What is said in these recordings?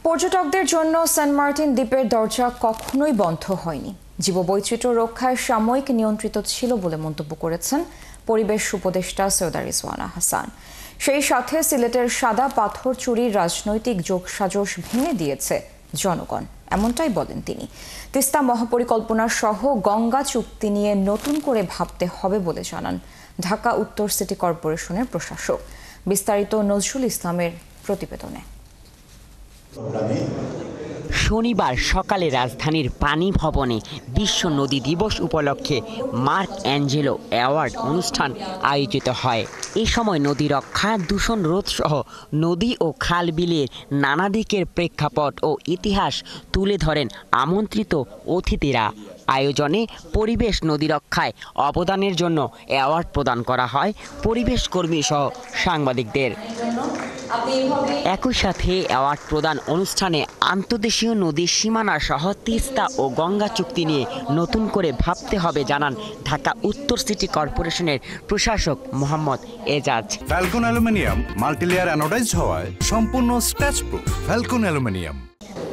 পর্যটকদের জন্য Saint Martin দ্বীপের দরজা কখনোই বন্ধ হয়নি। জীববৈচিত্র্য রক্ষায় সাময়িক নিয়ন্ত্রিত ছিল বলে মন্তব্য করেছেন পরিবেশ উপদেষ্টা সৈয়দা রিজওয়ানা হাসান। সেই সাথে সিলেটের সাদা পাথর চুরির রাজনৈতিক যোগসাজশ ভেঙে দিয়েছে জনগণ, এমনটাই বলেন তিনি। তিস্তা মহাপরিকল্পনা সহ গঙ্গা চুক্তি নিয়ে নতুন করে ভাবতে হবে বলে জানান ঢাকা উত্তর সিটি কর্পোরেশনের প্রশাসক। বিস্তারিত নজরুল ইসলামের প্রতিবেদনে। শনিবার সকালে রাজধানীর পানি ভবনে বিশ্ব নদী দিবস উপলক্ষে মার্ক অ্যাঞ্জেলো অ্যাওয়ার্ড অনুষ্ঠান আয়োজিত হয়। এ সময় নদী রক্ষা, দূষণ রোধ সহ নদী ও খাল বিলের নানা দিকের প্রেক্ষাপট ও ইতিহাস তুলে ধরেন আমন্ত্রিত অতিথিরা। আয়োজনে পরিবেশ নদী রক্ষায় অবদানের জন্য অ্যাওয়ার্ড প্রদান করা হয় পরিবেশ কর্মী সহ সাংবাদিকদের। একই সাথে অ্যাওয়ার্ড প্রদান অনুষ্ঠানে আন্তর্দেশীয় নদীর সীমানা সহ তিস্তা ও গঙ্গা চুক্তি নিয়ে নতুন করে ভাবতে হবে জানান ঢাকা উত্তর সিটি কর্পোরেশনের প্রশাসক Mohammad Ejaz. Falcon aluminium multilayer anodised হওয়ায় সম্পূর্ণ scratch proof. Falcon aluminium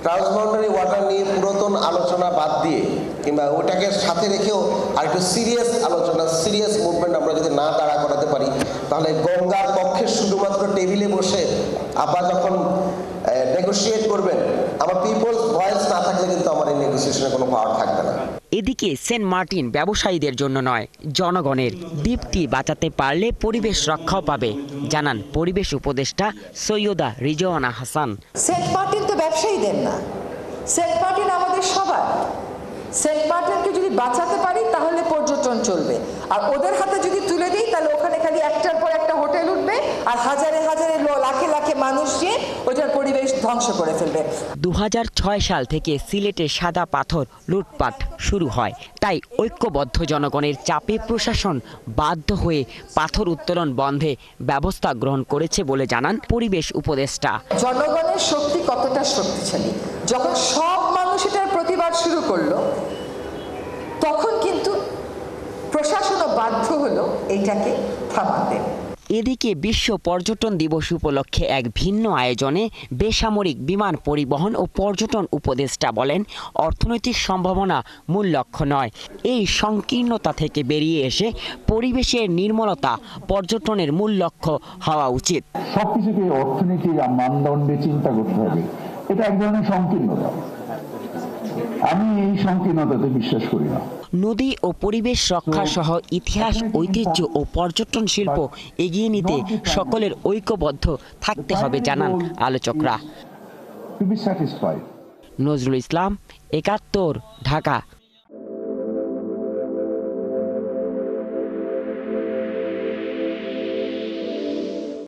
transboundary water নিয়ে পুরাতন আলোচনা বাদ দিয়ে কিংবা ওটাকে সাথে রেখেও আর একটু সিরিয়াস আলোচনা, সিরিয়াস মুভমেন্ট আমরা যদি না দাঁড়া করাতে পারি, তাহলে গঙ্গার পক্ষে শুধুমাত্র টেবিলে বসে আবার যখন নেগোশিয়েট করবেন, আমার পিপলস ভয়েস না থাকলে কিন্তু আমার এই নেগোসিয়েশনে কোনো পাওয়ার থাকবে না। এদিকে সেন্ট মার্টিন ব্যবসায়ীদের জন্য নয়, জনগণের। দ্বীপটি বাঁচাতে পারলে পরিবেশ রক্ষাও পাবে জানান পরিবেশ উপদেষ্টা সৈয়দা রিজওয়ানা হাসান। সেন্ট মার্টিন তো ব্যবসায়ীদের না, সেন্ট মার্টিন আমাদের সবার। সেন্ট মার্টিনকে যদি বাঁচাতে পারি তাহলে পর্যটন চলবে, আর ওদের হাতে যদি তুলে দিই তাহলে ওখানে খালি একটার পর একটা হোটেল উঠবে আর হাজারে হাজারে লাখে লাখে মানুষ গিয়ে ওটার পরিবেশ ধ্বংস করে ফেলবে। 2006 সাল থেকে সিলেটে সাদা পাথর লুটপাট শুরু হয়, তাই ঐক্যবদ্ধ জনগণের চাপে প্রশাসন বাধ্য হয়ে পাথর উত্তোলন বন্ধে ব্যবস্থা গ্রহণ করেছে বলে জানান পরিবেশ উপদেষ্টা। জনগণের শক্তি কতটা শক্তিশালী, যখন সব মানুষ এটার প্রতিবাদ শুরু করলো তখন কিন্তু প্রশাসনও বাধ্য হলো এইটাকে থামাতে। এদিকে বিশ্ব পর্যটন দিবস উপলক্ষে এক ভিন্ন আয়োজনে বেসামরিক বিমান পরিবহন ও পর্যটন উপদেষ্টা বলেন, অর্থনৈতিক সম্ভাবনা মূল লক্ষ্য নয়। এই সংকীর্ণতা থেকে বেরিয়ে এসে পরিবেশের নির্মলতা পর্যটনের মূল লক্ষ্য হওয়া উচিত। সবকিছুকে অর্থনীতির মানদণ্ডে চিন্তা করতে হবে, এটা এক ধরনের সংকীর্ণতা। আমি এই সংকীর্ণতাতে বিশ্বাস করি না। নদী ও পরিবেশ রক্ষা সহ ইতিহাস, ঐতিহ্য ও পর্যটন শিল্প এগিয়ে নিতে সকলের ঐক্যবদ্ধ থাকতে হবে জানান আলোচকরা। নজরুল ইসলাম, ৭১, ঢাকা।